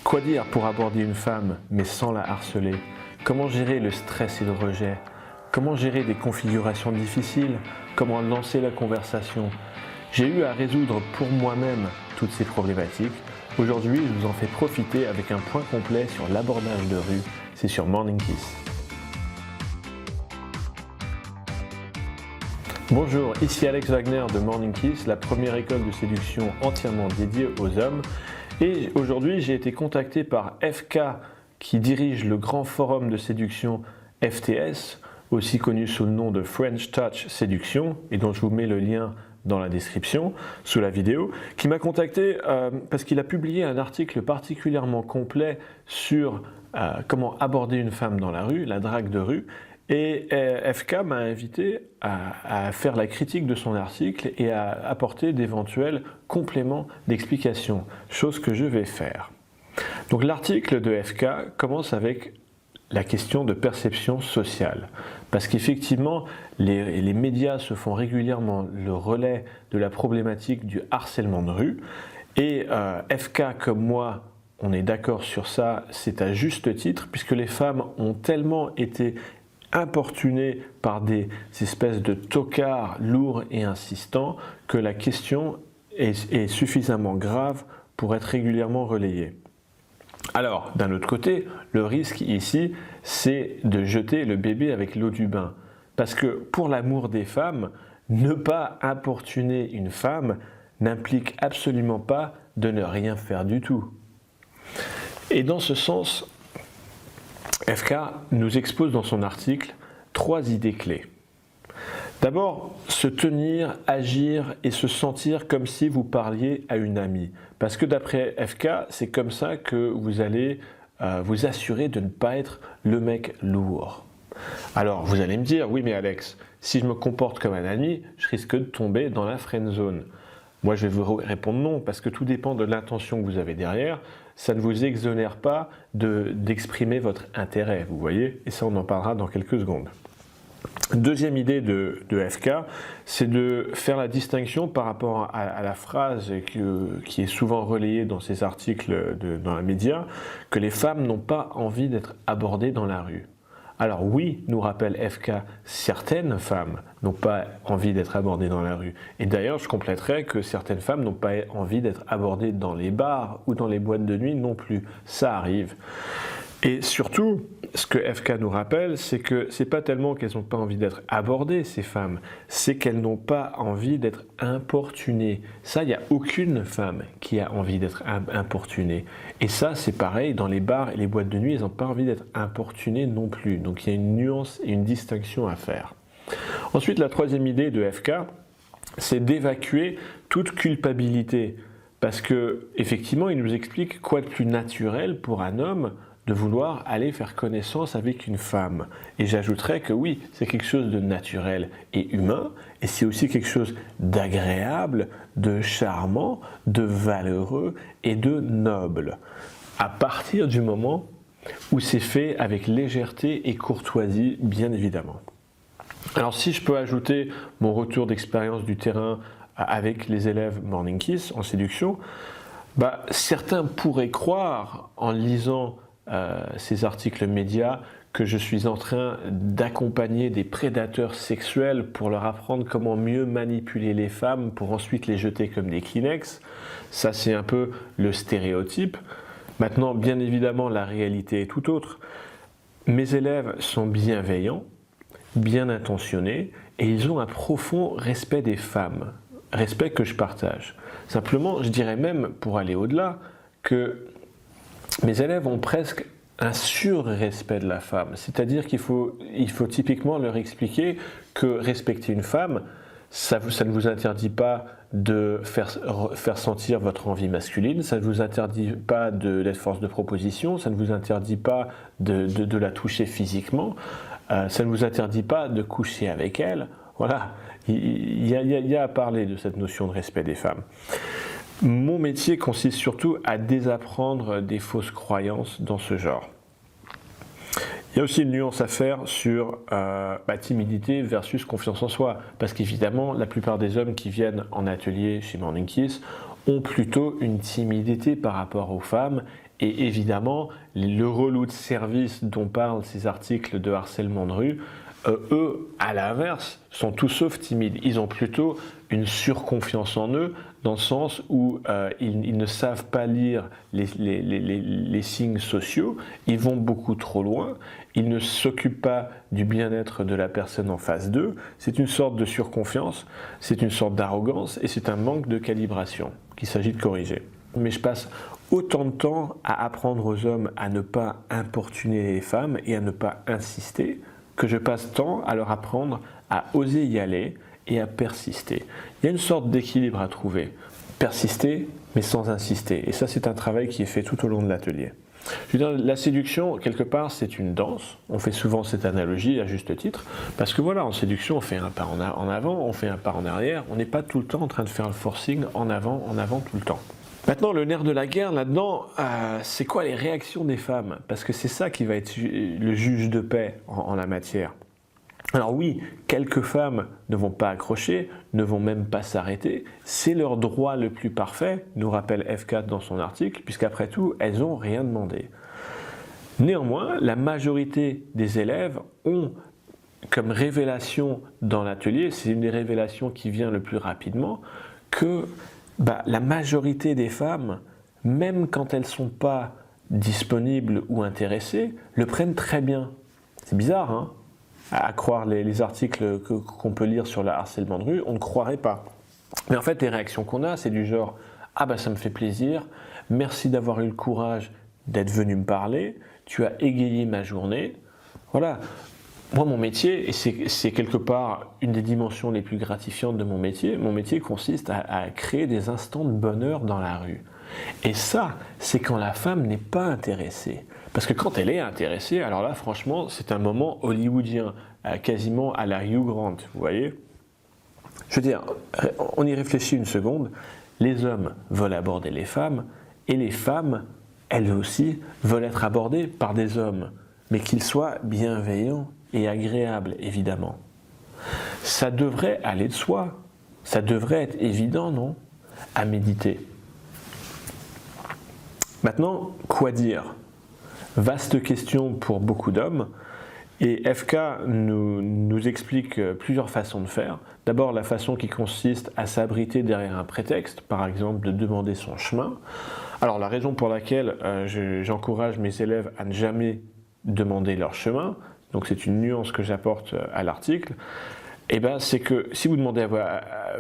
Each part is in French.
Quoi dire pour aborder une femme mais sans la harceler? Comment gérer le stress et le rejet? Comment gérer des configurations difficiles? Comment lancer la conversation? J'ai eu à résoudre pour moi-même toutes ces problématiques. Aujourd'hui, je vous en fais profiter avec un point complet sur l'abordage de rue. C'est sur Morning Kiss. Bonjour, ici Alex Wagner de Morning Kiss, la première école de séduction entièrement dédiée aux hommes. Et aujourd'hui, j'ai été contacté par FK qui dirige le grand forum de séduction FTS, aussi connu sous le nom de French Touch Séduction, et dont je vous mets le lien dans la description, sous la vidéo, qui m'a contacté parce qu'il a publié un article particulièrement complet sur comment aborder une femme dans la rue, la drague de rue. Et FK m'a invité à faire la critique de son article et à apporter d'éventuels compléments d'explication, chose que je vais faire. Donc l'article de FK commence avec la question de perception sociale, parce qu'effectivement les médias se font régulièrement le relais de la problématique du harcèlement de rue, et FK comme moi, on est d'accord sur ça, c'est à juste titre, puisque les femmes ont tellement été importunés par des espèces de tocards lourds et insistants que la question est suffisamment grave pour être régulièrement relayée. Alors, d'un autre côté, le risque ici, c'est de jeter le bébé avec l'eau du bain. Parce que pour l'amour des femmes, ne pas importuner une femme n'implique absolument pas de ne rien faire du tout. Et dans ce sens, FK nous expose dans son article 3 idées clés. D'abord, se tenir, agir et se sentir comme si vous parliez à une amie. Parce que d'après FK, c'est comme ça que vous allez vous assurer de ne pas être le mec lourd. Alors, vous allez me dire, oui mais Alex, si je me comporte comme un ami, je risque de tomber dans la friend zone. Moi, je vais vous répondre non, parce que tout dépend de l'intention que vous avez derrière. Ça ne vous exonère pas d'exprimer votre intérêt, vous voyez, et ça, on en parlera dans quelques secondes. Deuxième idée de FK, c'est de faire la distinction par rapport à la phrase qui est souvent relayée dans ces articles dans les médias, que les femmes n'ont pas envie d'être abordées dans la rue. Alors oui, nous rappelle FK, certaines femmes n'ont pas envie d'être abordées dans la rue. Et d'ailleurs, je compléterais que certaines femmes n'ont pas envie d'être abordées dans les bars ou dans les boîtes de nuit non plus. Ça arrive. Et surtout, ce que FK nous rappelle, c'est que c'est pas tellement qu'elles n'ont pas envie d'être abordées, ces femmes, c'est qu'elles n'ont pas envie d'être importunées. Ça, il n'y a aucune femme qui a envie d'être importunée. Et ça, c'est pareil, dans les bars et les boîtes de nuit, elles n'ont pas envie d'être importunées non plus. Donc il y a une nuance et une distinction à faire. Ensuite, la troisième idée de FK, c'est d'évacuer toute culpabilité. Parce que, effectivement, il nous explique quoi de plus naturel pour un homme de vouloir aller faire connaissance avec une femme. Et j'ajouterais que oui, c'est quelque chose de naturel et humain, et c'est aussi quelque chose d'agréable, de charmant, de valeureux et de noble. À partir du moment où c'est fait avec légèreté et courtoisie, bien évidemment. Alors si je peux ajouter mon retour d'expérience du terrain avec les élèves Morning Kiss en séduction, certains pourraient croire en lisant ces articles médias que je suis en train d'accompagner des prédateurs sexuels pour leur apprendre comment mieux manipuler les femmes pour ensuite les jeter comme des Kleenex. Ça, c'est un peu le stéréotype. Maintenant, bien évidemment, la réalité est tout autre. Mes élèves sont bienveillants, bien intentionnés et ils ont un profond respect des femmes, respect que je partage. Simplement, je dirais même, pour aller au-delà, que mes élèves ont presque un surrespect de la femme, c'est-à-dire qu'il faut typiquement leur expliquer que respecter une femme, ça ne vous interdit pas de faire sentir votre envie masculine, ça ne vous interdit pas d'être force de proposition, ça ne vous interdit pas de la toucher physiquement, ça ne vous interdit pas de coucher avec elle. Voilà, il y a à parler de cette notion de respect des femmes. Mon métier consiste surtout à désapprendre des fausses croyances dans ce genre. Il y a aussi une nuance à faire sur timidité versus confiance en soi. Parce qu'évidemment, la plupart des hommes qui viennent en atelier chez Morning Kiss ont plutôt une timidité par rapport aux femmes. Et évidemment, le relou de service dont parlent ces articles de harcèlement de rue, eux, à l'inverse, sont tout sauf timides. Ils ont plutôt une surconfiance en eux, dans le sens où ils ne savent pas lire les signes sociaux, ils vont beaucoup trop loin, ils ne s'occupent pas du bien-être de la personne en face d'eux. C'est une sorte de surconfiance, c'est une sorte d'arrogance et c'est un manque de calibration qu'il s'agit de corriger. Mais je passe autant de temps à apprendre aux hommes à ne pas importuner les femmes et à ne pas insister, que je passe tant à leur apprendre à oser y aller et à persister. Il y a une sorte d'équilibre à trouver. Persister, mais sans insister. Et ça, c'est un travail qui est fait tout au long de l'atelier. Je veux dire, la séduction, quelque part, c'est une danse. On fait souvent cette analogie à juste titre, parce que voilà, en séduction, on fait un pas en avant, on fait un pas en arrière. On n'est pas tout le temps en train de faire le forcing en avant tout le temps. Maintenant, le nerf de la guerre là-dedans, c'est quoi les réactions des femmes? Parce que c'est ça qui va être le juge de paix en la matière. Alors oui, quelques femmes ne vont pas accrocher, ne vont même pas s'arrêter. C'est leur droit le plus parfait, nous rappelle F4 dans son article, puisqu'après tout, elles n'ont rien demandé. Néanmoins, la majorité des élèves ont comme révélation dans l'atelier, c'est une des révélations qui vient le plus rapidement, que la majorité des femmes, même quand elles ne sont pas disponibles ou intéressées, le prennent très bien. C'est bizarre, hein? À croire les articles qu'on peut lire sur le harcèlement de rue, on ne croirait pas. Mais en fait, les réactions qu'on a, c'est du genre « Ah ça me fait plaisir, merci d'avoir eu le courage d'être venu me parler, tu as égayé ma journée. » Voilà. Moi, mon métier, et c'est quelque part une des dimensions les plus gratifiantes de mon métier consiste à créer des instants de bonheur dans la rue. Et ça, c'est quand la femme n'est pas intéressée. Parce que quand elle est intéressée, alors là, franchement, c'est un moment hollywoodien, quasiment à la Hugh Grant, vous voyez? Je veux dire, on y réfléchit une seconde, les hommes veulent aborder les femmes, et les femmes, elles aussi, veulent être abordées par des hommes, mais qu'ils soient bienveillants et agréables, évidemment. Ça devrait aller de soi, ça devrait être évident, non? À méditer. Maintenant, quoi dire? Vaste question pour beaucoup d'hommes, et FK nous explique plusieurs façons de faire. D'abord, la façon qui consiste à s'abriter derrière un prétexte, par exemple de demander son chemin. Alors la raison pour laquelle j'encourage mes élèves à ne jamais demander leur chemin, donc c'est une nuance que j'apporte à l'article, c'est que si vous demandez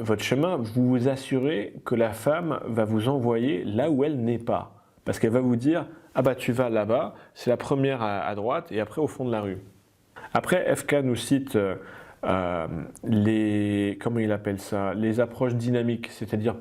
votre chemin, vous vous assurez que la femme va vous envoyer là où elle n'est pas. Parce qu'elle va vous dire « Ah tu vas là-bas, c'est la première à droite et après au fond de la rue ». Après, FK nous cite comment il appelle ça, les approches dynamiques, c'est-à-dire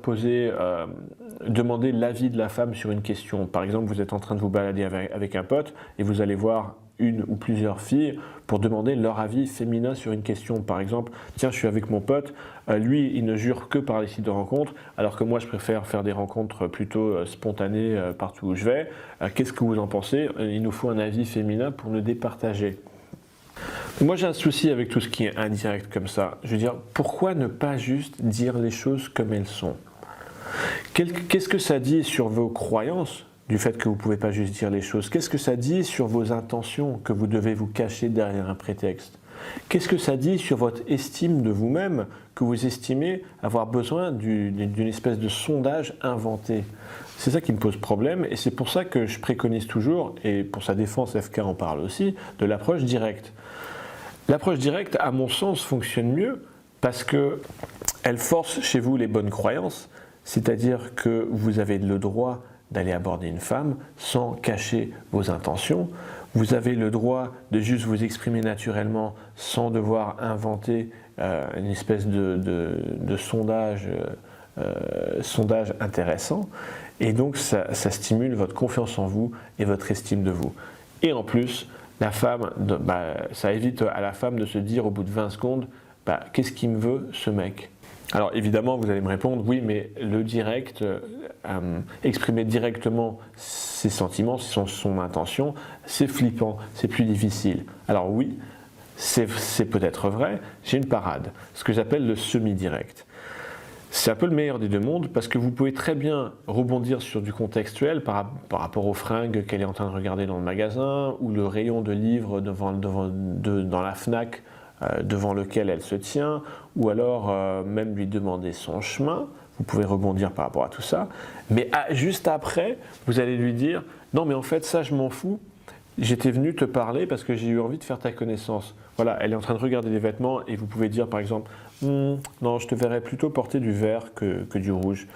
demander l'avis de la femme sur une question. Par exemple, vous êtes en train de vous balader avec un pote et vous allez voir une ou plusieurs filles pour demander leur avis féminin sur une question. Par exemple, tiens, je suis avec mon pote, lui, il ne jure que par les sites de rencontres, alors que moi, je préfère faire des rencontres plutôt spontanées partout où je vais. Qu'est-ce que vous en pensez? Il nous faut un avis féminin pour nous départager. Moi, j'ai un souci avec tout ce qui est indirect comme ça. Je veux dire, pourquoi ne pas juste dire les choses comme elles sont? Qu'est-ce que ça dit sur vos croyances, du fait que vous ne pouvez pas juste dire les choses? Qu'est-ce que ça dit sur vos intentions, que vous devez vous cacher derrière un prétexte? Qu'est-ce que ça dit sur votre estime de vous-même, que vous estimez avoir besoin d'une espèce de sondage inventé? C'est ça qui me pose problème, et c'est pour ça que je préconise toujours, et pour sa défense, FK en parle aussi, de l'approche directe. L'approche directe, à mon sens, fonctionne mieux parce qu'elle force chez vous les bonnes croyances, c'est-à-dire que vous avez le droit d'aller aborder une femme sans cacher vos intentions. Vous avez le droit de juste vous exprimer naturellement sans devoir inventer une espèce de sondage intéressant. Et donc ça stimule votre confiance en vous et votre estime de vous. Et en plus, la femme, ça évite à la femme de se dire au bout de 20 secondes, qu'est-ce qu'il me veut ce mec? Alors évidemment, vous allez me répondre, oui, mais le direct, exprimer directement ses sentiments, son intention, c'est flippant, c'est plus difficile. Alors oui, c'est peut-être vrai, j'ai une parade, ce que j'appelle le semi-direct. C'est un peu le meilleur des deux mondes parce que vous pouvez très bien rebondir sur du contextuel par rapport aux fringues qu'elle est en train de regarder dans le magasin ou le rayon de livres dans la FNAC devant lequel elle se tient, ou alors même lui demander son chemin. Vous pouvez rebondir par rapport à tout ça. Mais juste après, vous allez lui dire « Non mais en fait ça je m'en fous, j'étais venu te parler parce que j'ai eu envie de faire ta connaissance. » Voilà, elle est en train de regarder les vêtements et vous pouvez dire par exemple non, je te verrais plutôt porter du vert que du rouge.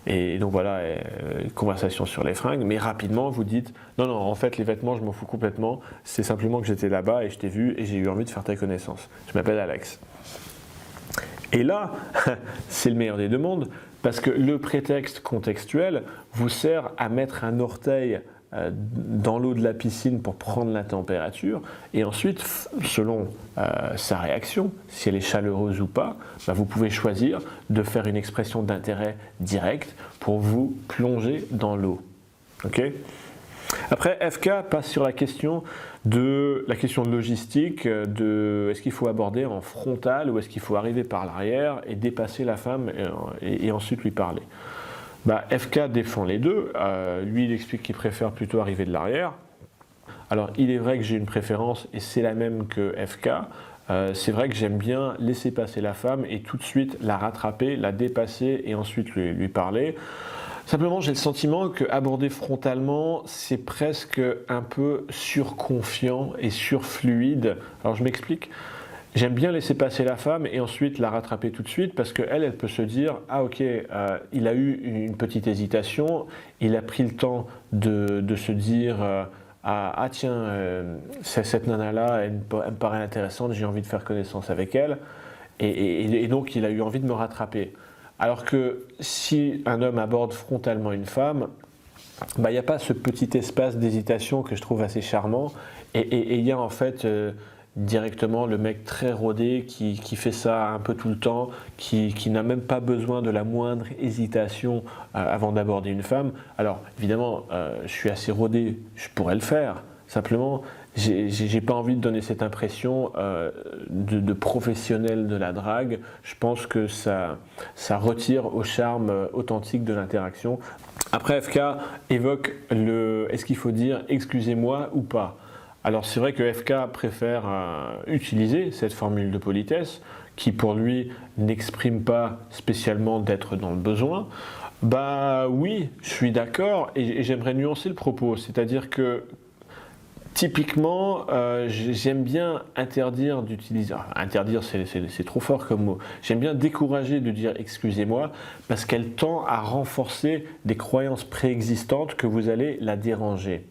Et donc voilà, conversation sur les fringues, mais rapidement vous dites non, en fait les vêtements je m'en fous complètement, c'est simplement que j'étais là-bas et je t'ai vu et j'ai eu envie de faire ta connaissance. Je m'appelle Alex. Et là, c'est le meilleur des deux mondes parce que le prétexte contextuel vous sert à mettre un orteil dans l'eau de la piscine pour prendre la température et ensuite, selon sa réaction, si elle est chaleureuse ou pas, vous pouvez choisir de faire une expression d'intérêt direct pour vous plonger dans l'eau. Okay. Après, FK passe sur la question de logistique, de est-ce qu'il faut aborder en frontal ou est-ce qu'il faut arriver par l'arrière et dépasser la femme et ensuite lui parler. FK défend les deux, lui il explique qu'il préfère plutôt arriver de l'arrière. Alors il est vrai que j'ai une préférence et c'est la même que FK, c'est vrai que j'aime bien laisser passer la femme et tout de suite la rattraper, la dépasser et ensuite lui parler. Simplement j'ai le sentiment qu'aborder frontalement c'est presque un peu surconfiant et surfluide. Alors je m'explique. J'aime bien laisser passer la femme et ensuite la rattraper tout de suite parce qu'elle peut se dire « Ah ok, il a eu une petite hésitation, il a pris le temps de se dire ah tiens, cette nana-là, elle me paraît intéressante, j'ai envie de faire connaissance avec elle. » Et donc il a eu envie de me rattraper. Alors que si un homme aborde frontalement une femme, il n'y a pas ce petit espace d'hésitation que je trouve assez charmant et il y a en fait directement le mec très rodé qui fait ça un peu tout le temps, qui n'a même pas besoin de la moindre hésitation avant d'aborder une femme. Alors évidemment, je suis assez rodé, je pourrais le faire. Simplement, j'ai pas envie de donner cette impression de professionnel de la drague. Je pense que ça retire au charme authentique de l'interaction. Après, FK évoque est-ce qu'il faut dire excusez-moi ou pas. Alors c'est vrai que FK préfère utiliser cette formule de politesse qui pour lui n'exprime pas spécialement d'être dans le besoin. Oui, je suis d'accord et j'aimerais nuancer le propos, c'est-à-dire que typiquement, j'aime bien interdire d'utiliser, interdire c'est trop fort comme mot, j'aime bien décourager de dire excusez-moi parce qu'elle tend à renforcer des croyances préexistantes que vous allez la déranger.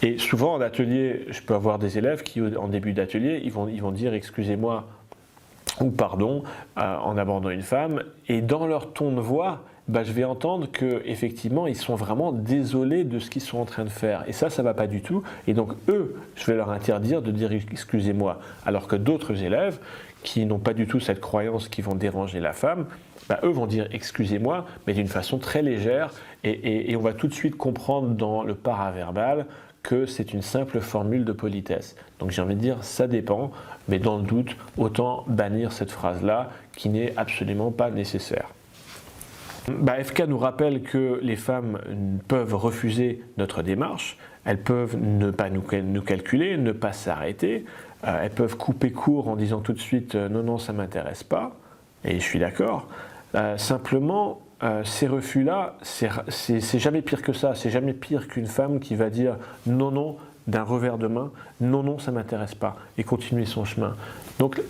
Et souvent en atelier, je peux avoir des élèves qui en début d'atelier, ils vont dire excusez-moi ou pardon en abordant une femme et dans leur ton de voix, je vais entendre qu'effectivement ils sont vraiment désolés de ce qu'ils sont en train de faire et ça va pas du tout et donc eux, je vais leur interdire de dire excusez-moi alors que d'autres élèves qui n'ont pas du tout cette croyance qui vont déranger la femme, eux vont dire excusez-moi mais d'une façon très légère et on va tout de suite comprendre dans le paraverbal que c'est une simple formule de politesse. Donc j'ai envie de dire ça dépend, mais dans le doute, autant bannir cette phrase-là qui n'est absolument pas nécessaire. FK nous rappelle que les femmes peuvent refuser notre démarche, elles peuvent ne pas nous calculer, ne pas s'arrêter, elles peuvent couper court en disant tout de suite non, ça ne m'intéresse pas, et je suis d'accord. Simplement, ces refus-là, c'est jamais pire que ça, c'est jamais pire qu'une femme qui va dire non d'un revers de main, non, ça ne m'intéresse pas, et continuer son chemin. Donc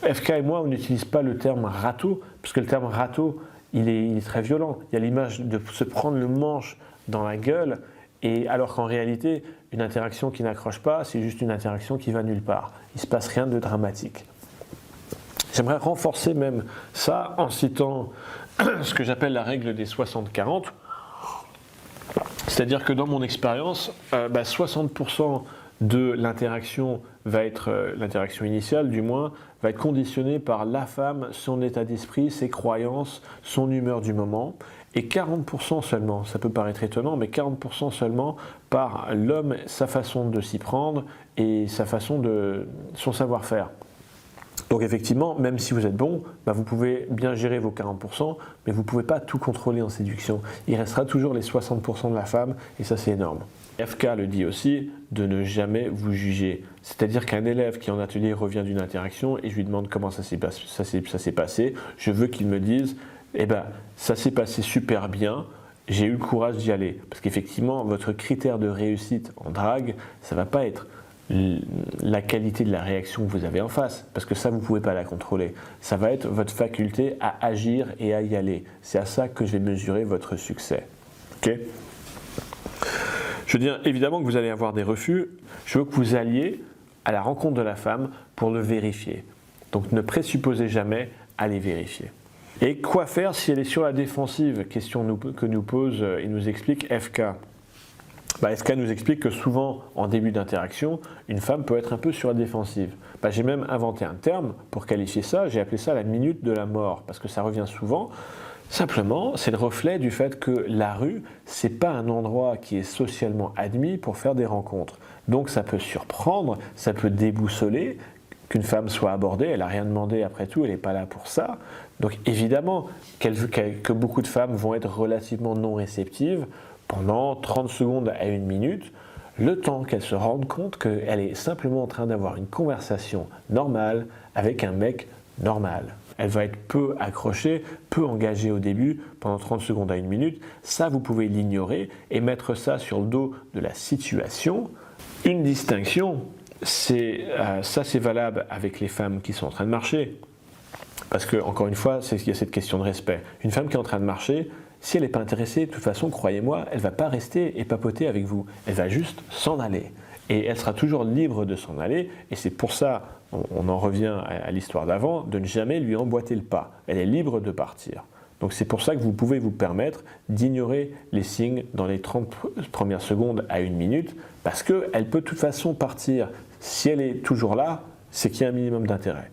FK et moi, on n'utilise pas le terme râteau, parce que le terme râteau, il est très violent. Il y a l'image de se prendre le manche dans la gueule, et alors qu'en réalité, une interaction qui n'accroche pas, c'est juste une interaction qui va nulle part. Il ne se passe rien de dramatique. J'aimerais renforcer même ça en citant ce que j'appelle la règle des 60-40. C'est-à-dire que dans mon expérience, 60% de l'interaction va être, l'interaction initiale du moins, va être conditionnée par la femme, son état d'esprit, ses croyances, son humeur du moment, et 40% seulement, ça peut paraître étonnant, mais 40% seulement par l'homme, sa façon de s'y prendre et sa façon son savoir-faire. Donc effectivement, même si vous êtes bon, vous pouvez bien gérer vos 40%, mais vous ne pouvez pas tout contrôler en séduction. Il restera toujours les 60% de la femme, et ça c'est énorme. FK le dit aussi, de ne jamais vous juger. C'est-à-dire qu'un élève qui en atelier revient d'une interaction et je lui demande comment ça s'est passé, je veux qu'il me dise, ça s'est passé super bien, j'ai eu le courage d'y aller. Parce qu'effectivement, votre critère de réussite en drague, ça ne va pas être la qualité de la réaction que vous avez en face, parce que ça, vous ne pouvez pas la contrôler. Ça va être votre faculté à agir et à y aller. C'est à ça que je vais mesurer votre succès. Ok ? Je veux dire, évidemment que vous allez avoir des refus. Je veux que vous alliez à la rencontre de la femme pour le vérifier. Donc ne présupposez jamais à les vérifier. Et quoi faire si elle est sur la défensive? Question que nous pose et nous explique FK. FK nous explique que souvent, en début d'interaction, une femme peut être un peu sur la défensive. J'ai même inventé un terme pour qualifier ça, j'ai appelé ça la minute de la mort, parce que ça revient souvent. Simplement, c'est le reflet du fait que la rue, ce n'est pas un endroit qui est socialement admis pour faire des rencontres. Donc ça peut surprendre, ça peut déboussoler qu'une femme soit abordée, elle n'a rien demandé après tout, elle n'est pas là pour ça. Donc évidemment que beaucoup de femmes vont être relativement non réceptives pendant 30 secondes à 1 minute, le temps qu'elles se rendent compte qu'elle est simplement en train d'avoir une conversation normale avec un mec normal. Elle va être peu accrochée, peu engagée au début, pendant 30 secondes à 1 minute. Ça, vous pouvez l'ignorer et mettre ça sur le dos de la situation. Une distinction, c'est valable avec les femmes qui sont en train de marcher. Parce que, encore une fois, il y a cette question de respect. Une femme qui est en train de marcher, si elle n'est pas intéressée, de toute façon, croyez-moi, elle ne va pas rester et papoter avec vous. Elle va juste s'en aller. Et elle sera toujours libre de s'en aller. Et c'est pour ça, on en revient à l'histoire d'avant, de ne jamais lui emboîter le pas. Elle est libre de partir. Donc c'est pour ça que vous pouvez vous permettre d'ignorer les signes dans les 30 premières secondes à 1 minute, parce qu'elle peut de toute façon partir. Si elle est toujours là, c'est qu'il y a un minimum d'intérêt.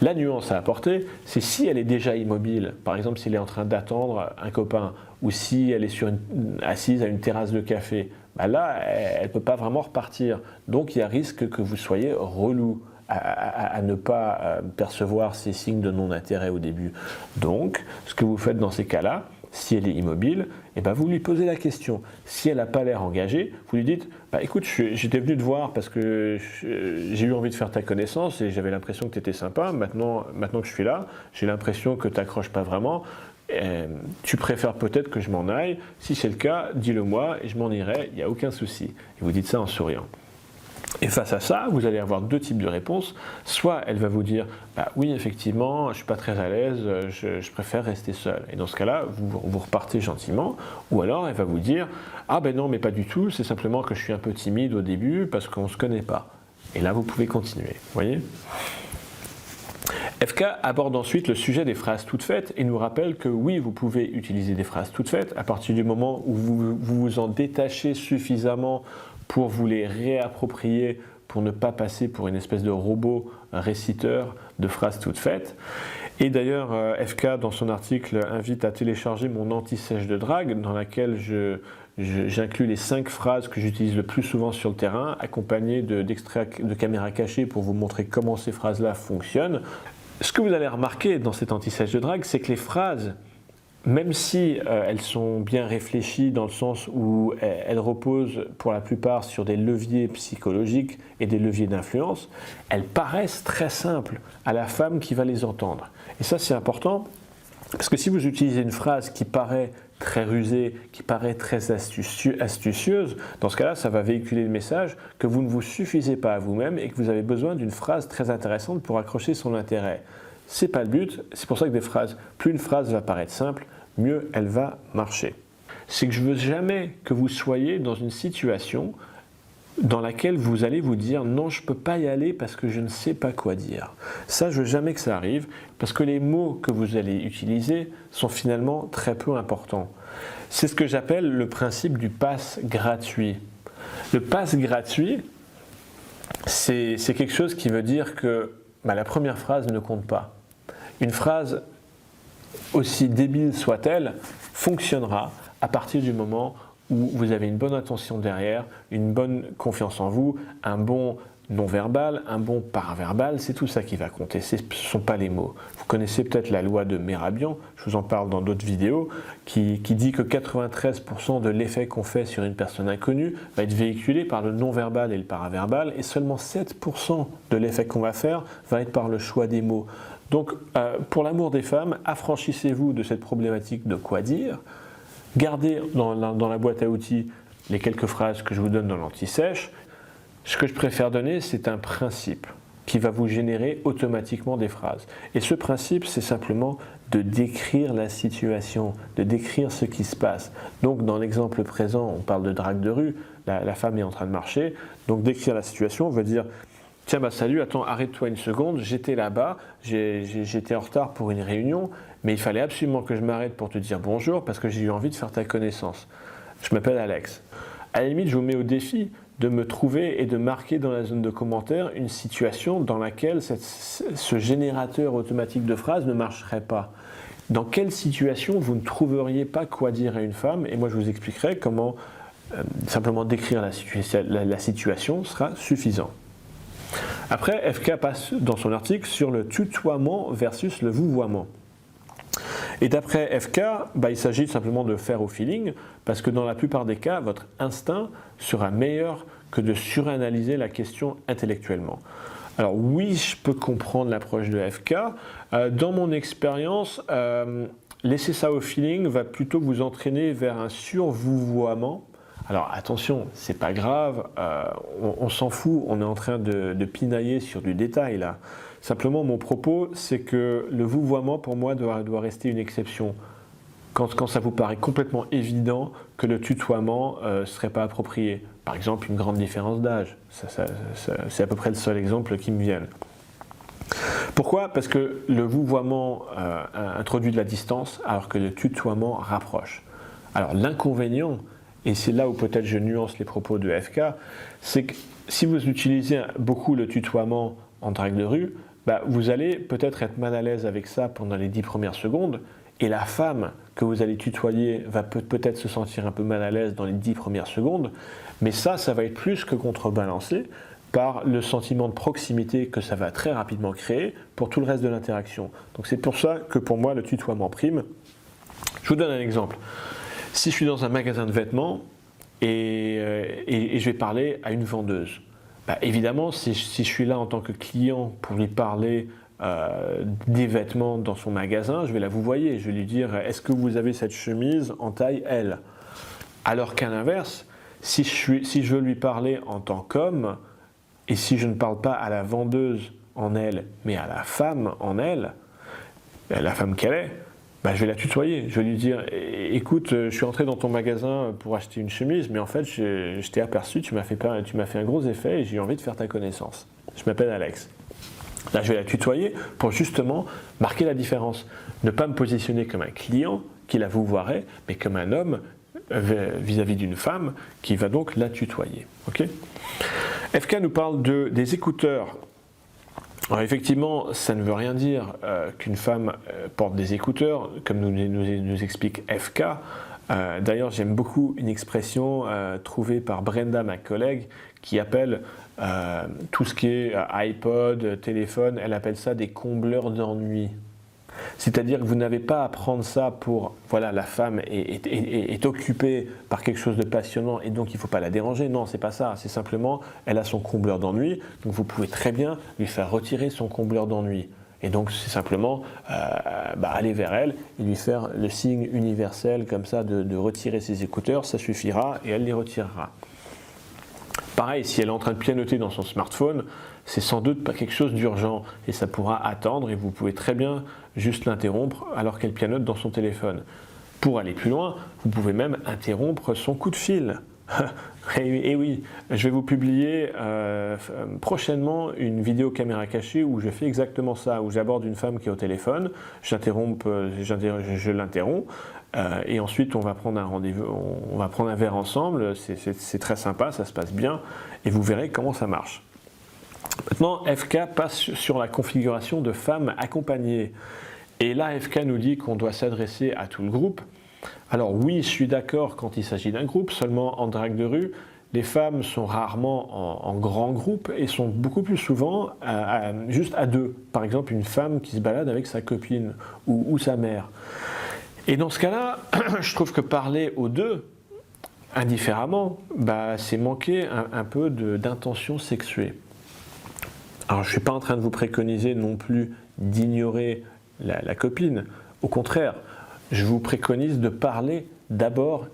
La nuance à apporter, c'est si elle est déjà immobile, par exemple si elle est en train d'attendre un copain, ou si elle est assise à une terrasse de café, là, elle ne peut pas vraiment repartir. Donc il y a risque que vous soyez relou à ne pas percevoir ces signes de non-intérêt au début. Donc, ce que vous faites dans ces cas-là, si elle est immobile, vous lui posez la question. Si elle n'a pas l'air engagée, vous lui dites écoute, j'étais venu te voir parce que j'ai eu envie de faire ta connaissance et j'avais l'impression que tu étais sympa. Maintenant que je suis là, j'ai l'impression que tu n'accroches pas vraiment. Tu préfères peut-être que je m'en aille. Si c'est le cas, dis-le moi et je m'en irai, il n'y a aucun souci. Et vous dites ça en souriant. Et face à ça, vous allez avoir 2 types de réponses. Soit elle va vous dire oui, effectivement, je ne suis pas très à l'aise, je préfère rester seule. Et dans ce cas-là, vous repartez gentiment. Ou alors elle va vous dire non, mais pas du tout, c'est simplement que je suis un peu timide au début parce qu'on ne se connaît pas. Et là, vous pouvez continuer. Voyez ? FK aborde ensuite le sujet des phrases toutes faites et nous rappelle que oui, vous pouvez utiliser des phrases toutes faites à partir du moment où vous vous en détachez suffisamment pour vous les réapproprier, pour ne pas passer pour une espèce de robot réciteur de phrases toutes faites. Et d'ailleurs, FK, dans son article, invite à télécharger mon anti-sèche de drague, dans laquelle j'inclus les 5 phrases que j'utilise le plus souvent sur le terrain, accompagnées d'extraits de caméra cachée pour vous montrer comment ces phrases-là fonctionnent. Ce que vous allez remarquer dans cet anti-sèche de drague, c'est que les phrases, même si elles sont bien réfléchies dans le sens où elles reposent pour la plupart sur des leviers psychologiques et des leviers d'influence, elles paraissent très simples à la femme qui va les entendre. Et ça, c'est important parce que si vous utilisez une phrase qui paraît très rusée, qui paraît très astucieuse, dans ce cas-là, ça va véhiculer le message que vous ne vous suffisez pas à vous-même et que vous avez besoin d'une phrase très intéressante pour accrocher son intérêt. Ce n'est pas le but, c'est pour ça que plus une phrase va paraître simple, mieux elle va marcher. C'est que je ne veux jamais que vous soyez dans une situation dans laquelle vous allez vous dire non, je ne peux pas y aller parce que je ne sais pas quoi dire. Ça, je ne veux jamais que ça arrive parce que les mots que vous allez utiliser sont finalement très peu importants. C'est ce que j'appelle le principe du pass gratuit. Le pass gratuit, c'est quelque chose qui veut dire que la première phrase ne compte pas. Une phrase, aussi débile soit-elle, fonctionnera à partir du moment où vous avez une bonne intention derrière, une bonne confiance en vous, un bon non-verbal, un bon paraverbal, c'est tout ça qui va compter, ce ne sont pas les mots. Vous connaissez peut-être la loi de Mehrabian, je vous en parle dans d'autres vidéos, qui dit que 93% de l'effet qu'on fait sur une personne inconnue va être véhiculé par le non-verbal et le paraverbal, et seulement 7% de l'effet qu'on va faire va être par le choix des mots. Donc, pour l'amour des femmes, affranchissez-vous de cette problématique de quoi dire, gardez dans la boîte à outils les quelques phrases que je vous donne dans l'anti-sèche. Ce que je préfère donner, c'est un principe qui va vous générer automatiquement des phrases. Et ce principe, c'est simplement de décrire la situation, de décrire ce qui se passe. Donc, dans l'exemple présent, on parle de drague de rue, la femme est en train de marcher, donc décrire la situation veut dire « Tiens, bah salut, attends, arrête-toi une seconde, j'étais là-bas, j'étais en retard pour une réunion, mais il fallait absolument que je m'arrête pour te dire bonjour parce que j'ai eu envie de faire ta connaissance. Je m'appelle Alex. » À la limite, je vous mets au défi de me trouver et de marquer dans la zone de commentaires une situation dans laquelle ce générateur automatique de phrases ne marcherait pas. Dans quelle situation vous ne trouveriez pas quoi dire à une femme? Et moi, je vous expliquerai comment simplement décrire la situation sera suffisant. Après, FK passe dans son article sur le tutoiement versus le vouvoiement. Et d'après FK, il s'agit simplement de faire au feeling, parce que dans la plupart des cas, votre instinct sera meilleur que de suranalyser la question intellectuellement. Alors oui, je peux comprendre l'approche de FK. Dans mon expérience, laisser ça au feeling va plutôt vous entraîner vers un survouvoiement. Alors attention, c'est pas grave, on s'en fout, on est en train de pinailler sur du détail là. Simplement, mon propos, c'est que le vouvoiement, pour moi, doit rester une exception. Quand ça vous paraît complètement évident que le tutoiement ne serait pas approprié. Par exemple, une grande différence d'âge. C'est à peu près le seul exemple qui me vient. Pourquoi? Parce que le vouvoiement introduit de la distance, alors que le tutoiement rapproche. Alors l'inconvénient, et c'est là où peut-être je nuance les propos de FK, c'est que si vous utilisez beaucoup le tutoiement en drague de rue, vous allez peut-être être mal à l'aise avec ça pendant les 10 premières secondes, et la femme que vous allez tutoyer va peut-être se sentir un peu mal à l'aise dans les 10 premières secondes, mais ça va être plus que contrebalancé par le sentiment de proximité que ça va très rapidement créer pour tout le reste de l'interaction. Donc c'est pour ça que pour moi le tutoiement prime. Je vous donne un exemple. Si je suis dans un magasin de vêtements et je vais parler à une vendeuse, évidemment, si je suis là en tant que client pour lui parler des vêtements dans son magasin, je vais la vouvoyer. Je vais lui dire « Est-ce que vous avez cette chemise en taille L ?» Alors qu'à l'inverse, si je veux lui parler en tant qu'homme, et si je ne parle pas à la vendeuse en elle, mais à la femme en elle, la femme qu'elle est, je vais la tutoyer. Je vais lui dire « Écoute, je suis entré dans ton magasin pour acheter une chemise, mais en fait, je t'ai aperçu, tu m'as fait un gros effet et j'ai eu envie de faire ta connaissance. Je m'appelle Alex. » Là, je vais la tutoyer pour justement marquer la différence. Ne pas me positionner comme un client qui la vouvoierait, mais comme un homme vis-à-vis d'une femme qui va donc la tutoyer. Okay? FK nous parle des écouteurs. Alors effectivement, ça ne veut rien dire qu'une femme porte des écouteurs, comme nous explique FK. D'ailleurs, j'aime beaucoup une expression trouvée par Brenda, ma collègue, qui appelle tout ce qui est iPod, téléphone, elle appelle ça des combleurs d'ennui. C'est-à-dire que vous n'avez pas à prendre ça pour, voilà, la femme est occupée par quelque chose de passionnant et donc il ne faut pas la déranger. Non, c'est pas ça. C'est simplement, elle a son combleur d'ennui, donc vous pouvez très bien lui faire retirer son combleur d'ennui. Et donc c'est simplement aller vers elle et lui faire le signe universel comme ça de retirer ses écouteurs, ça suffira et elle les retirera. Pareil, si elle est en train de pianoter dans son smartphone, c'est sans doute pas quelque chose d'urgent et ça pourra attendre et vous pouvez très bien juste l'interrompre alors qu'elle pianote dans son téléphone. Pour aller plus loin, vous pouvez même interrompre son coup de fil. Et oui, je vais vous publier prochainement une vidéo caméra cachée où je fais exactement ça, où j'aborde une femme qui est au téléphone, je l'interromps, et ensuite on va prendre un rendez-vous, on va prendre un verre ensemble, c'est très sympa, ça se passe bien, et vous verrez comment ça marche. Maintenant, FK passe sur la configuration de femmes accompagnées. Et là, FK nous dit qu'on doit s'adresser à tout le groupe. Alors oui, je suis d'accord quand il s'agit d'un groupe, seulement en drague de rue, les femmes sont rarement en grand groupe et sont beaucoup plus souvent juste à deux. Par exemple, une femme qui se balade avec sa copine ou sa mère. Et dans ce cas-là, je trouve que parler aux deux, indifféremment, c'est manquer un peu d'intention sexuée. Alors je ne suis pas en train de vous préconiser non plus d'ignorer la copine. Au contraire, je vous préconise de parler d'abord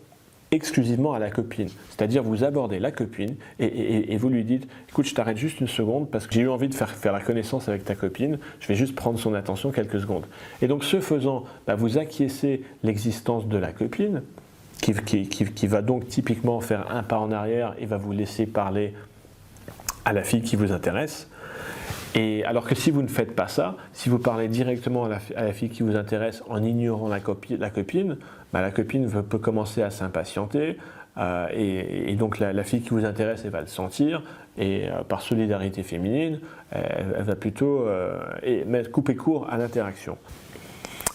exclusivement à la copine. C'est-à-dire vous abordez la copine et vous lui dites « Écoute, je t'arrête juste une seconde parce que j'ai eu envie de faire la connaissance avec ta copine, je vais juste prendre son attention quelques secondes. » Et donc ce faisant, vous acquiescez l'existence de la copine qui va donc typiquement faire un pas en arrière et va vous laisser parler à la fille qui vous intéresse. Et alors que si vous ne faites pas ça, si vous parlez directement à la fille qui vous intéresse en ignorant la copine, la copine peut commencer à s'impatienter et donc la fille qui vous intéresse, elle va le sentir et par solidarité féminine, elle va plutôt couper court à l'interaction.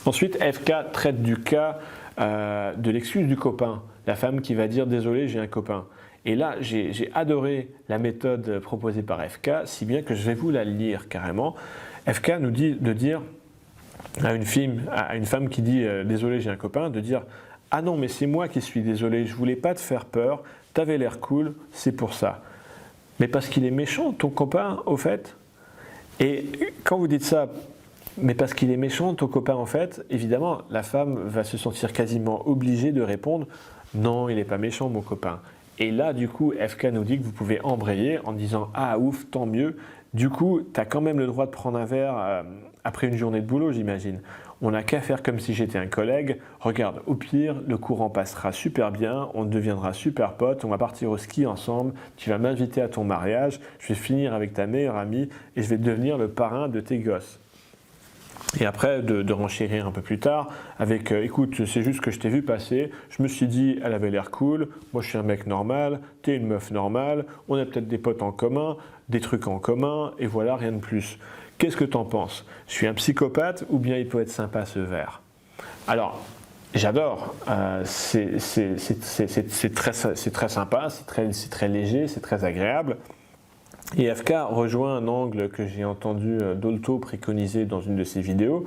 Ensuite, FK traite du cas de l'excuse du copain, la femme qui va dire « Désolé, j'ai un copain ». Et là, j'ai adoré la méthode proposée par FK, si bien que je vais vous la lire carrément. FK nous dit de dire à une femme qui dit « Désolé, j'ai un copain », de dire « Ah non, mais c'est moi qui suis désolé, je voulais pas te faire peur, t'avais l'air cool, c'est pour ça. » Mais parce qu'il est méchant, ton copain, au fait. Et quand vous dites ça, mais parce qu'il est méchant, ton copain, en fait, évidemment, la femme va se sentir quasiment obligée de répondre « Non, il n'est pas méchant, mon copain. » Et là, du coup, FK nous dit que vous pouvez embrayer en disant « Ah, ouf, tant mieux. Du coup, tu as quand même le droit de prendre un verre après une journée de boulot, j'imagine. On n'a qu'à faire comme si j'étais un collègue. Regarde, au pire, le courant passera super bien, on deviendra super potes, on va partir au ski ensemble, tu vas m'inviter à ton mariage, je vais finir avec ta meilleure amie et je vais devenir le parrain de tes gosses. » Et après, de renchérir un peu plus tard avec écoute, c'est juste que je t'ai vu passer, je me suis dit, elle avait l'air cool, moi je suis un mec normal, t'es une meuf normale, on a peut-être des potes en commun, des trucs en commun, et voilà, rien de plus. Qu'est-ce que t'en penses? Je suis un psychopathe ou bien il peut être sympa ce verre? Alors, j'adore, c'est très sympa, c'est très léger, c'est très agréable. Et FK rejoint un angle que j'ai entendu Dolto préconiser dans une de ses vidéos.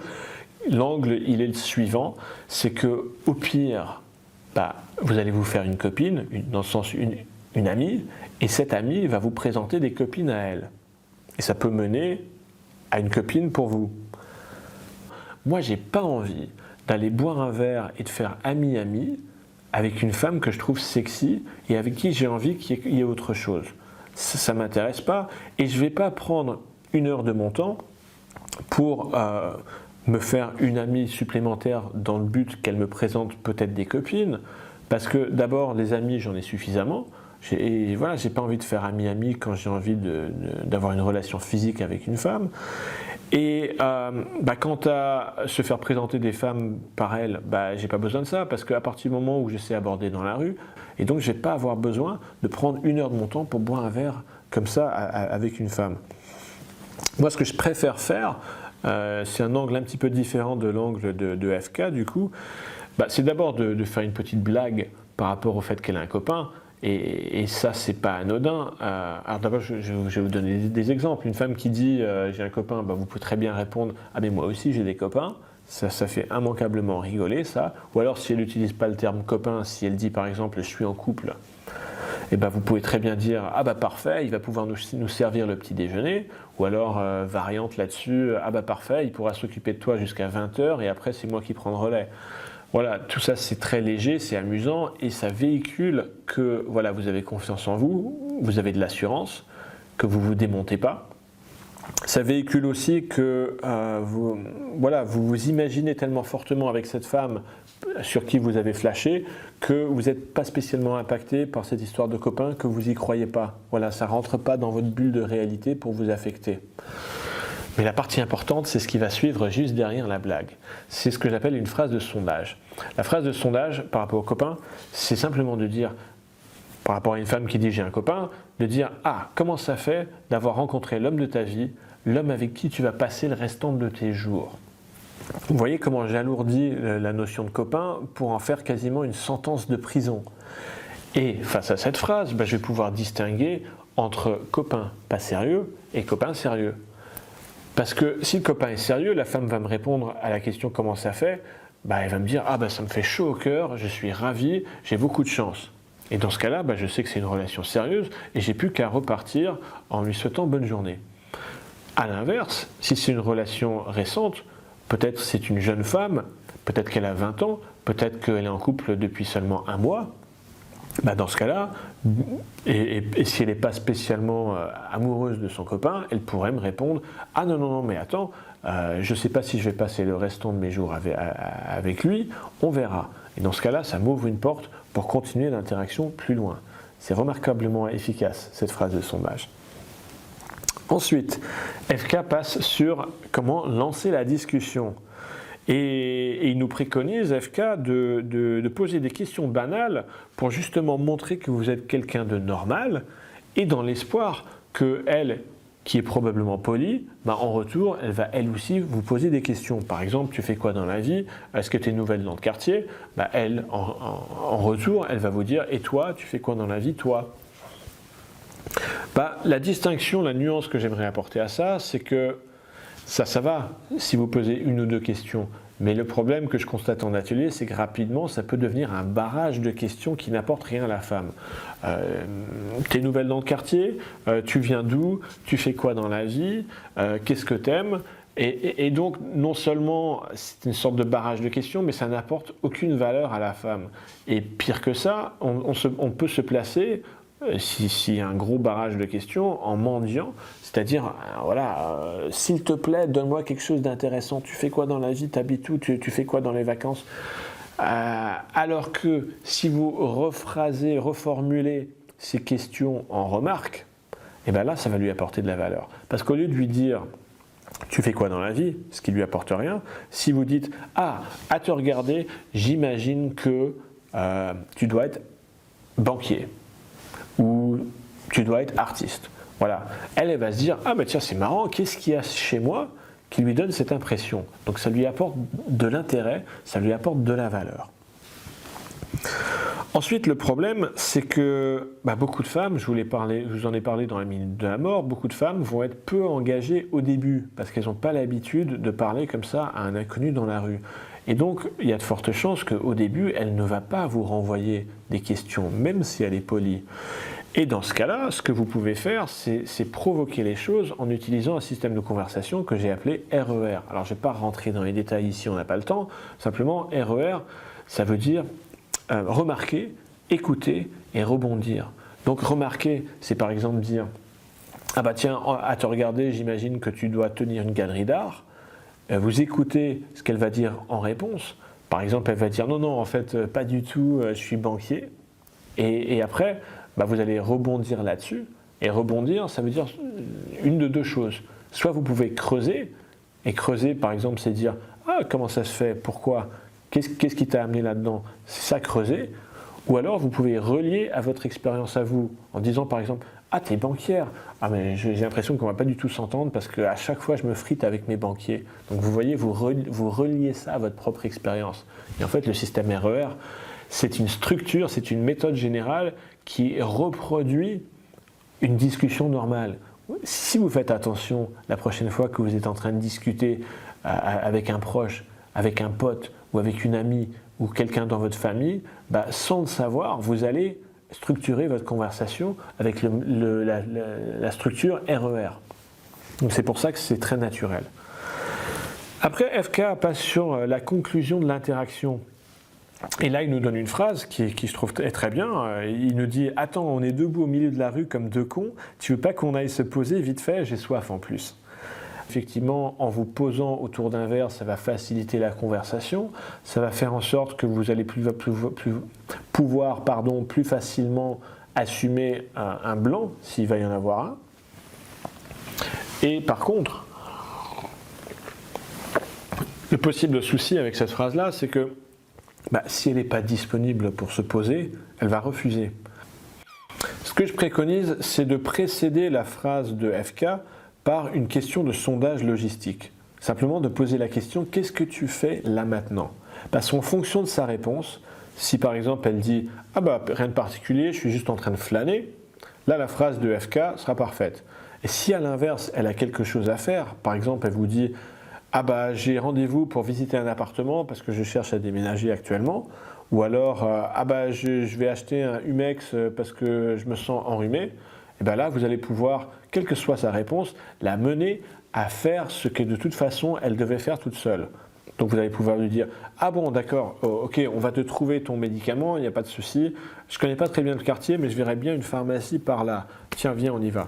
L'angle, il est le suivant, c'est que au pire, vous allez vous faire une copine, dans le sens une amie, et cette amie va vous présenter des copines à elle. Et ça peut mener à une copine pour vous. Moi, j'ai pas envie d'aller boire un verre et de faire ami-ami avec une femme que je trouve sexy et avec qui j'ai envie qu'il y ait autre chose. Ça ne m'intéresse pas et je ne vais pas prendre 1 heure de mon temps pour me faire une amie supplémentaire dans le but qu'elle me présente peut-être des copines parce que d'abord les amis j'en ai suffisamment et voilà, j'ai pas envie de faire ami-ami quand j'ai envie d'avoir une relation physique avec une femme et quant à se faire présenter des femmes par elle, j'ai pas besoin de ça parce qu'à partir du moment où je sais aborder dans la rue, et donc je vais pas avoir besoin de prendre 1 heure de mon temps pour boire un verre comme ça avec une femme. Moi, ce que je préfère faire, c'est un angle un petit peu différent de l'angle de FK du coup, c'est d'abord de faire une petite blague par rapport au fait qu'elle a un copain. Et ça, c'est pas anodin. Alors d'abord, je vais vous donner des exemples. Une femme qui dit j'ai un copain, vous pouvez très bien répondre ah mais moi aussi j'ai des copains. Ça fait immanquablement rigoler ça. Ou alors si elle n'utilise pas le terme copain, si elle dit par exemple je suis en couple, vous pouvez très bien dire ah parfait, il va pouvoir nous servir le petit déjeuner. Ou alors variante là-dessus ah parfait, il pourra s'occuper de toi jusqu'à 20h et après c'est moi qui prends le relais. Voilà, tout ça c'est très léger, c'est amusant et ça véhicule que voilà, vous avez confiance en vous, vous avez de l'assurance, que vous ne vous démontez pas. Ça véhicule aussi que vous vous imaginez tellement fortement avec cette femme sur qui vous avez flashé que vous n'êtes pas spécialement impacté par cette histoire de copain, que vous n'y croyez pas. Voilà, ça ne rentre pas dans votre bulle de réalité pour vous affecter. Mais la partie importante, c'est ce qui va suivre juste derrière la blague. C'est ce que j'appelle une phrase de sondage. La phrase de sondage par rapport au copain, c'est simplement de dire, par rapport à une femme qui dit j'ai un copain, de dire ah, comment ça fait d'avoir rencontré l'homme de ta vie, l'homme avec qui tu vas passer le restant de tes jours. Vous voyez comment j'alourdis la notion de copain pour en faire quasiment une sentence de prison. Et face à cette phrase, je vais pouvoir distinguer entre copain pas sérieux et copain sérieux. Parce que si le copain est sérieux, la femme va me répondre à la question comment ça fait, elle va me dire ça me fait chaud au cœur, je suis ravi, j'ai beaucoup de chance. Et dans ce cas-là, je sais que c'est une relation sérieuse et j'ai plus qu'à repartir en lui souhaitant bonne journée. A l'inverse, si c'est une relation récente, peut-être c'est une jeune femme, peut-être qu'elle a 20 ans, peut-être qu'elle est en couple depuis seulement un mois, dans ce cas-là, et si elle n'est pas spécialement amoureuse de son copain, elle pourrait me répondre « Ah non, mais attends, je ne sais pas si je vais passer le restant de mes jours avec lui, on verra. » Et dans ce cas-là, ça m'ouvre une porte pour continuer l'interaction plus loin. C'est remarquablement efficace, cette phrase de sondage. Ensuite, FK passe sur comment lancer la discussion. Et il nous préconise, FK, de poser des questions banales pour justement montrer que vous êtes quelqu'un de normal et dans l'espoir qu'elle, qui est probablement polie, en retour, elle va elle aussi vous poser des questions. Par exemple, tu fais quoi dans la vie? Est-ce que tu es nouvelle dans le quartier? Elle, en retour, elle va vous dire, et toi, tu fais quoi dans la vie, toi? La distinction, la nuance que j'aimerais apporter à ça, c'est que ça va si vous posez une ou deux questions. Mais le problème que je constate en atelier, c'est que rapidement, ça peut devenir un barrage de questions qui n'apportent rien à la femme. T'es nouvelle dans le quartier? Tu viens d'où? Tu fais quoi dans la vie? Qu'est-ce que t'aimes? Et donc, non seulement c'est une sorte de barrage de questions, mais ça n'apporte aucune valeur à la femme. Et pire que ça, on peut se placer, s'il y a un gros barrage de questions, en mendiant, c'est-à-dire, s'il te plaît, donne-moi quelque chose d'intéressant, tu fais quoi dans la vie, t'habites où, tu fais quoi dans les vacances, alors que si vous reformulez ces questions en remarques, et là, ça va lui apporter de la valeur. Parce qu'au lieu de lui dire, tu fais quoi dans la vie, ce qui lui apporte rien, si vous dites, à te regarder, j'imagine que tu dois être banquier, ou tu dois être artiste. Voilà. Elle va se dire, tiens, c'est marrant, qu'est-ce qu'il y a chez moi qui lui donne cette impression? Donc ça lui apporte de l'intérêt, ça lui apporte de la valeur. Ensuite, le problème, c'est que beaucoup de femmes, je vous en ai parlé dans la minute de la mort, beaucoup de femmes vont être peu engagées au début, parce qu'elles n'ont pas l'habitude de parler comme ça à un inconnu dans la rue. Et donc, il y a de fortes chances qu'au début, elle ne va pas vous renvoyer des questions, même si elle est polie. Et dans ce cas-là, ce que vous pouvez faire, c'est provoquer les choses en utilisant un système de conversation que j'ai appelé RER. Alors, je ne vais pas rentrer dans les détails ici, on n'a pas le temps. Simplement, RER, ça veut dire remarquer, écouter et rebondir. Donc, remarquer, c'est par exemple dire tiens, à te regarder, j'imagine que tu dois tenir une galerie d'art. Vous écoutez ce qu'elle va dire en réponse. Par exemple, elle va dire non, en fait, pas du tout, je suis banquier. Et après, vous allez rebondir là-dessus. Et rebondir, ça veut dire une de deux choses. Soit vous pouvez creuser, et creuser, par exemple, c'est dire comment ça se fait, pourquoi, qu'est-ce qui t'a amené là-dedans, c'est ça, creuser. Ou alors, vous pouvez relier à votre expérience à vous, en disant, par exemple, t'es banquière. Mais j'ai l'impression qu'on ne va pas du tout s'entendre parce qu'à chaque fois, je me frite avec mes banquiers. Donc, vous voyez, vous reliez ça à votre propre expérience. Et en fait, le système RER, c'est une structure, c'est une méthode générale qui reproduit une discussion normale. Si vous faites attention la prochaine fois que vous êtes en train de discuter avec un proche, avec un pote ou avec une amie ou quelqu'un dans votre famille, sans le savoir, vous allez structurer votre conversation avec la structure RER. Donc c'est pour ça que c'est très naturel. Après, FK passe sur la conclusion de l'interaction. Et là, il nous donne une phrase qui je trouve très bien. Il nous dit « Attends, on est debout au milieu de la rue comme deux cons. Tu veux pas qu'on aille se poser vite fait? J'ai soif en plus. » Effectivement, en vous posant autour d'un verre, ça va faciliter la conversation. Ça va faire en sorte que vous allez pouvoir plus facilement assumer un blanc, s'il va y en avoir un. Et par contre, le possible souci avec cette phrase-là, c'est que si elle n'est pas disponible pour se poser, elle va refuser. Ce que je préconise, c'est de précéder la phrase de FK par une question de sondage logistique. Simplement de poser la question « Qu'est-ce que tu fais là maintenant ?» Parce qu'en fonction de sa réponse, Si par exemple elle dit « Ah bah rien de particulier, je suis juste en train de flâner », là la phrase de FK sera parfaite. Et si à l'inverse elle a quelque chose à faire, par exemple elle vous dit « Ah bah j'ai rendez-vous pour visiter un appartement parce que je cherche à déménager actuellement », ou alors « Ah bah je vais acheter un Humex parce que je me sens enrhumé », et bien là vous allez pouvoir, quelle que soit sa réponse, la mener à faire ce que de toute façon elle devait faire toute seule. Donc vous allez pouvoir lui dire « Ah bon d'accord, ok, on va te trouver ton médicament, il n'y a pas de souci. Je ne connais pas très bien le quartier, mais je verrai bien une pharmacie par là. Tiens, viens, on y va. »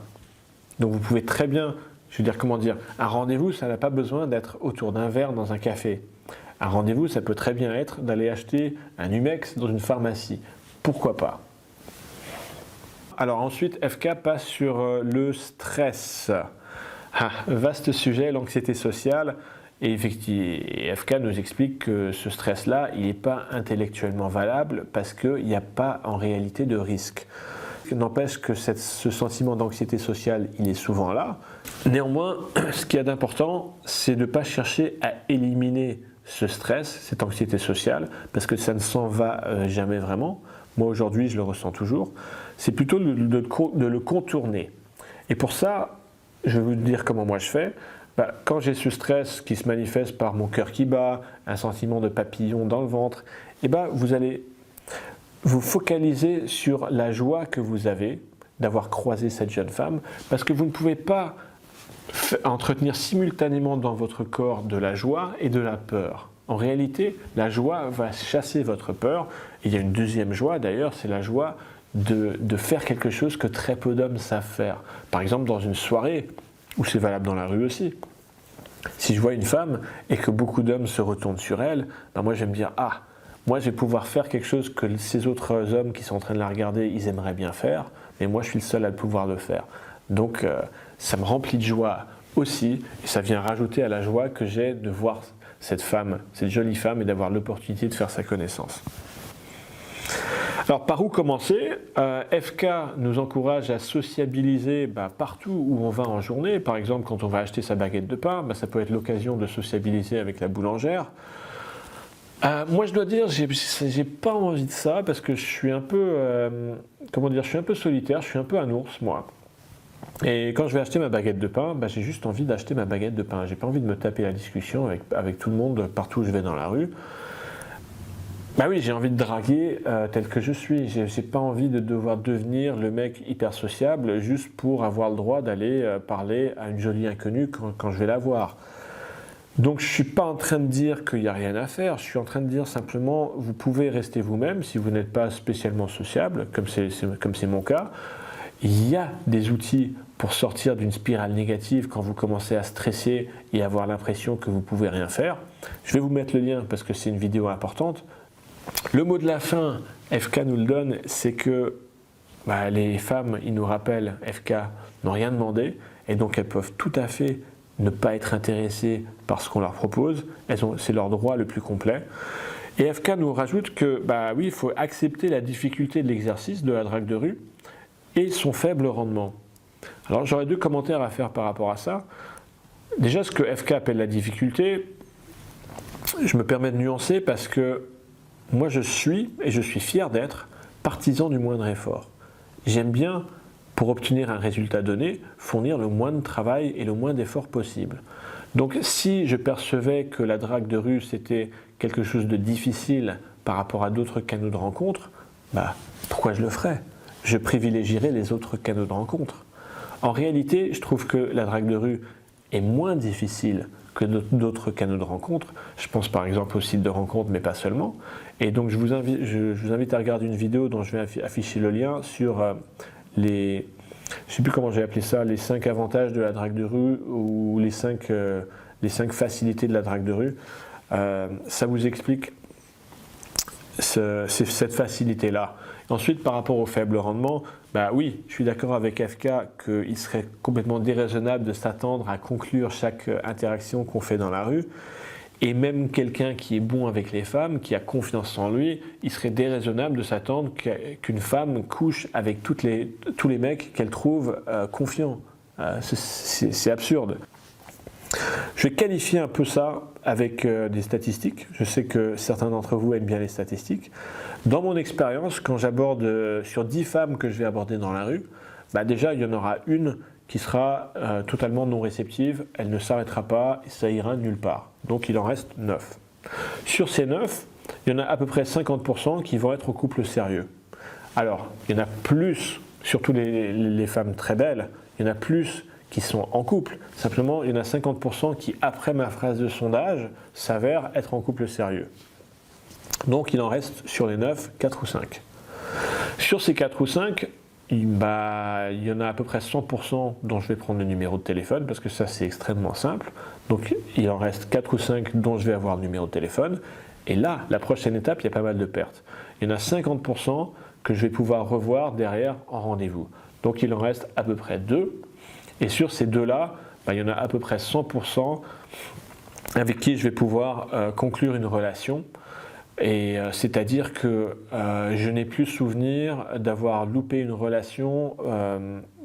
Donc vous pouvez très bien, je veux dire, comment dire, un rendez-vous, ça n'a pas besoin d'être autour d'un verre dans un café. Un rendez-vous, ça peut très bien être d'aller acheter un Humex dans une pharmacie. Pourquoi pas? Alors ensuite, FK passe sur le stress. Ah, vaste sujet, l'anxiété sociale. Et effectivement, FK nous explique que ce stress-là, il n'est pas intellectuellement valable parce qu'il n'y a pas en réalité de risque. N'empêche que ce sentiment d'anxiété sociale, il est souvent là. Néanmoins, ce qu'il y a d'important, c'est de ne pas chercher à éliminer ce stress, cette anxiété sociale, parce que ça ne s'en va jamais vraiment. Moi aujourd'hui, je le ressens toujours. C'est plutôt de le contourner. Et pour ça, je vais vous dire comment moi je fais. Quand j'ai ce stress qui se manifeste par mon cœur qui bat, un sentiment de papillon dans le ventre, vous allez vous focaliser sur la joie que vous avez d'avoir croisé cette jeune femme, parce que vous ne pouvez pas entretenir simultanément dans votre corps de la joie et de la peur. En réalité, la joie va chasser votre peur. Et il y a une deuxième joie d'ailleurs, c'est la joie de faire quelque chose que très peu d'hommes savent faire. Par exemple, dans une soirée, ou c'est valable dans la rue aussi. Si je vois une femme et que beaucoup d'hommes se retournent sur elle, moi je vais me dire « Ah, moi je vais pouvoir faire quelque chose que ces autres hommes qui sont en train de la regarder, ils aimeraient bien faire, mais moi je suis le seul à pouvoir le faire. » Donc ça me remplit de joie aussi, et ça vient rajouter à la joie que j'ai de voir cette femme, cette jolie femme, et d'avoir l'opportunité de faire sa connaissance. Alors par où commencer? FK nous encourage à sociabiliser partout où on va en journée. Par exemple, quand on va acheter sa baguette de pain, ça peut être l'occasion de sociabiliser avec la boulangère. Moi je dois dire, j'ai pas envie de ça parce que je suis un peu, je suis un peu solitaire, je suis un peu un ours moi. Et quand je vais acheter ma baguette de pain, j'ai juste envie d'acheter ma baguette de pain. J'ai pas envie de me taper la discussion avec tout le monde partout où je vais dans la rue. Oui, j'ai envie de draguer tel que je suis. J'ai pas envie de devoir devenir le mec hyper sociable juste pour avoir le droit d'aller parler à une jolie inconnue quand je vais la voir. Donc je suis pas en train de dire qu'il n'y a rien à faire. Je suis en train de dire simplement, vous pouvez rester vous-même si vous n'êtes pas spécialement sociable, comme c'est mon cas. Il y a des outils pour sortir d'une spirale négative quand vous commencez à stresser et avoir l'impression que vous pouvez rien faire. Je vais vous mettre le lien parce que c'est une vidéo importante. Le mot de la fin, FK nous le donne, c'est que les femmes, ils nous rappellent, FK, n'ont rien demandé et donc elles peuvent tout à fait ne pas être intéressées par ce qu'on leur propose. C'est leur droit le plus complet. Et FK nous rajoute que, oui, il faut accepter la difficulté de l'exercice de la drague de rue et son faible rendement. Alors j'aurais deux commentaires à faire par rapport à ça. Déjà, ce que FK appelle la difficulté, je me permets de nuancer parce que moi je suis fier d'être partisan du moindre effort. J'aime bien, pour obtenir un résultat donné, fournir le moins de travail et le moins d'efforts possible. Donc si je percevais que la drague de rue c'était quelque chose de difficile par rapport à d'autres canaux de rencontre, pourquoi je le ferais? Je privilégierais les autres canaux de rencontre. En réalité, je trouve que la drague de rue est moins difficile que d'autres canaux de rencontre. Je pense par exemple aux sites de rencontre, mais pas seulement. Et donc je vous invite à regarder une vidéo dont je vais afficher le lien sur je ne sais plus comment j'ai appelé ça, les 5 avantages de la drague de rue ou les 5 facilités de la drague de rue. Ça vous explique cette facilité-là. Ensuite, par rapport au faible rendement, oui, je suis d'accord avec FK qu'il serait complètement déraisonnable de s'attendre à conclure chaque interaction qu'on fait dans la rue. Et même quelqu'un qui est bon avec les femmes, qui a confiance en lui, il serait déraisonnable de s'attendre qu'une femme couche avec tous les mecs qu'elle trouve confiants. C'est absurde. Je vais qualifier un peu ça avec des statistiques. Je sais que certains d'entre vous aiment bien les statistiques. Dans mon expérience, quand j'aborde sur 10 femmes que je vais aborder dans la rue, déjà il y en aura une qui sera totalement non réceptive, elle ne s'arrêtera pas et ça ira nulle part. Donc il en reste 9. Sur ces 9, il y en a à peu près 50% qui vont être au couple sérieux. Alors, il y en a plus, surtout les femmes très belles, il y en a plus qui sont en couple. Simplement, il y en a 50% qui, après ma phrase de sondage, s'avèrent être en couple sérieux. Donc il en reste sur les 9, 4 ou 5. Sur ces 4 ou 5, il y en a à peu près 100% dont je vais prendre le numéro de téléphone, parce que ça c'est extrêmement simple. Donc il en reste 4 ou 5 dont je vais avoir le numéro de téléphone. Et là, la prochaine étape, il y a pas mal de pertes. Il y en a 50% que je vais pouvoir revoir derrière en rendez-vous. Donc il en reste à peu près 2. Et sur ces 2-là, il y en a à peu près 100% avec qui je vais pouvoir conclure une relation. Et c'est-à-dire que je n'ai plus souvenir d'avoir loupé une relation,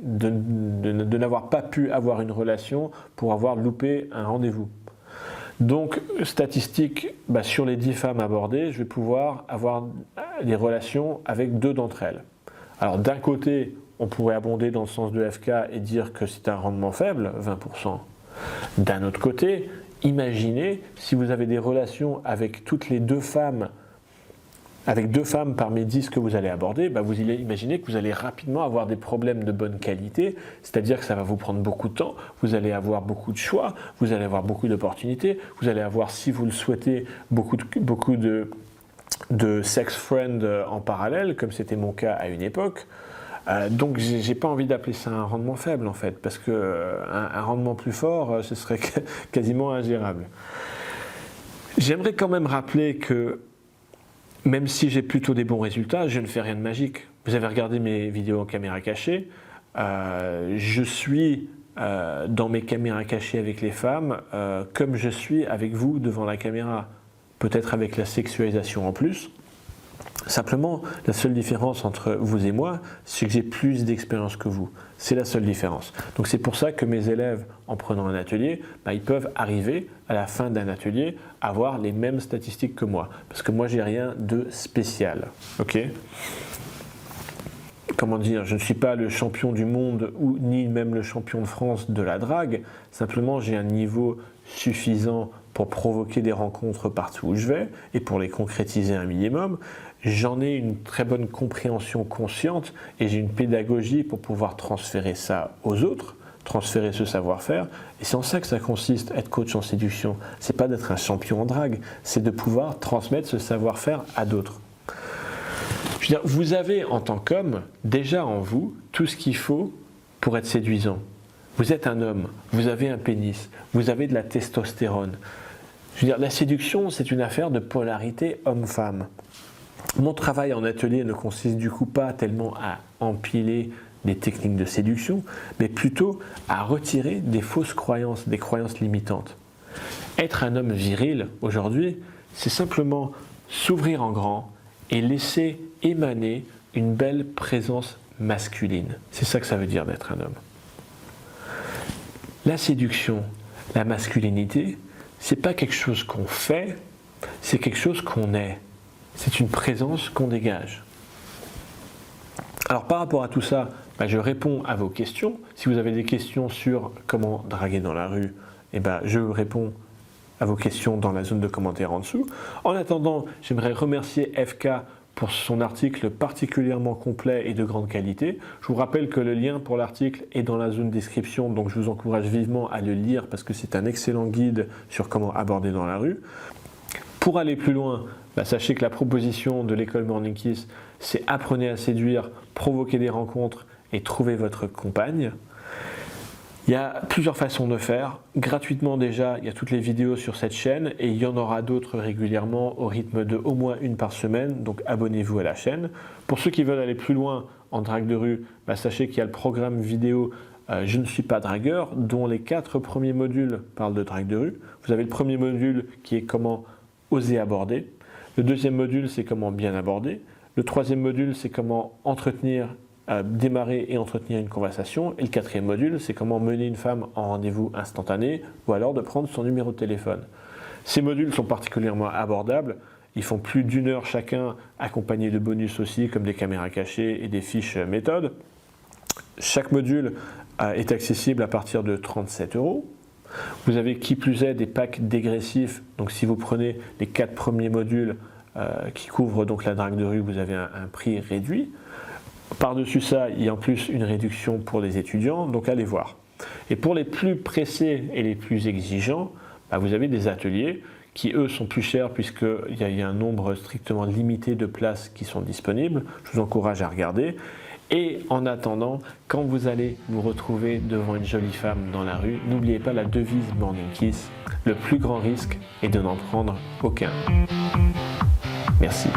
de n'avoir pas pu avoir une relation pour avoir loupé un rendez-vous. Donc, statistique, sur les 10 femmes abordées, je vais pouvoir avoir des relations avec 2 d'entre elles. Alors d'un côté, on pourrait abonder dans le sens de FK et dire que c'est un rendement faible, 20%. D'un autre côté, imaginez si vous avez des relations avec toutes les 2 femmes, avec 2 femmes parmi 10 que vous allez aborder, vous imaginez que vous allez rapidement avoir des problèmes de bonne qualité, c'est-à-dire que ça va vous prendre beaucoup de temps, vous allez avoir beaucoup de choix, vous allez avoir beaucoup d'opportunités, vous allez avoir, si vous le souhaitez, beaucoup de sex friends en parallèle, comme c'était mon cas à une époque. Donc j'ai pas envie d'appeler ça un rendement faible en fait, parce que un rendement plus fort, ce serait quasiment ingérable. J'aimerais quand même rappeler que même si j'ai plutôt des bons résultats, je ne fais rien de magique. Vous avez regardé mes vidéos en caméra cachée, je suis dans mes caméras cachées avec les femmes comme je suis avec vous devant la caméra, peut-être avec la sexualisation en plus. Simplement, la seule différence entre vous et moi, c'est que j'ai plus d'expérience que vous. C'est la seule différence. Donc c'est pour ça que mes élèves, en prenant un atelier, ils peuvent arriver à la fin d'un atelier à avoir les mêmes statistiques que moi. Parce que moi, j'ai rien de spécial. Ok ? Comment dire, je ne suis pas le champion du monde ou ni même le champion de France de la drague. Simplement, j'ai un niveau suffisant pour provoquer des rencontres partout où je vais et pour les concrétiser un minimum. J'en ai une très bonne compréhension consciente et j'ai une pédagogie pour pouvoir transférer ça aux autres, transférer ce savoir-faire. Et c'est en ça que ça consiste, être coach en séduction. C'est pas d'être un champion en drague, c'est de pouvoir transmettre ce savoir-faire à d'autres. Je veux dire, vous avez en tant qu'homme déjà en vous tout ce qu'il faut pour être séduisant. Vous êtes un homme, vous avez un pénis, vous avez de la testostérone. Je veux dire, la séduction, c'est une affaire de polarité homme-femme. Mon travail en atelier ne consiste du coup pas tellement à empiler des techniques de séduction, mais plutôt à retirer des fausses croyances, des croyances limitantes. Être un homme viril aujourd'hui, c'est simplement s'ouvrir en grand et laisser émaner une belle présence masculine. C'est ça que ça veut dire d'être un homme. La séduction, la masculinité, c'est pas quelque chose qu'on fait, c'est quelque chose qu'on est. C'est une présence qu'on dégage. Alors par rapport à tout ça, je réponds à vos questions. Si vous avez des questions sur comment draguer dans la rue, je réponds à vos questions dans la zone de commentaires en dessous. En attendant, j'aimerais remercier FK pour son article particulièrement complet et de grande qualité. Je vous rappelle que le lien pour l'article est dans la zone description, donc je vous encourage vivement à le lire parce que c'est un excellent guide sur comment aborder dans la rue. Pour aller plus loin, sachez que la proposition de l'école Morning Kiss, c'est apprenez à séduire, provoquer des rencontres et trouver votre compagne. Il y a plusieurs façons de faire. Gratuitement déjà, il y a toutes les vidéos sur cette chaîne et il y en aura d'autres régulièrement au rythme de au moins une par semaine, donc abonnez-vous à la chaîne. Pour ceux qui veulent aller plus loin en drague de rue, sachez qu'il y a le programme vidéo Je ne suis pas dragueur, dont les 4 premiers modules parlent de drague de rue. Vous avez le premier module qui est comment oser aborder. Le deuxième module, c'est comment bien aborder. Le troisième module, c'est comment entretenir démarrer et entretenir une conversation. Et le quatrième module, c'est comment mener une femme en rendez-vous instantané ou alors de prendre son numéro de téléphone. Ces modules sont particulièrement abordables. Ils font plus d'1 heure chacun, accompagnés de bonus aussi, comme des caméras cachées et des fiches méthodes. Chaque module est accessible à partir de 37 €. Vous avez qui plus est des packs dégressifs. Donc si vous prenez les 4 premiers modules qui couvrent donc la drague de rue, vous avez un prix réduit. Par-dessus ça, il y a en plus une réduction pour les étudiants, donc allez voir. Et pour les plus pressés et les plus exigeants, vous avez des ateliers qui eux sont plus chers puisqu'il y a un nombre strictement limité de places qui sont disponibles. Je vous encourage à regarder. Et en attendant, quand vous allez vous retrouver devant une jolie femme dans la rue, n'oubliez pas la devise Morning Kiss, le plus grand risque est de n'en prendre aucun. Merci.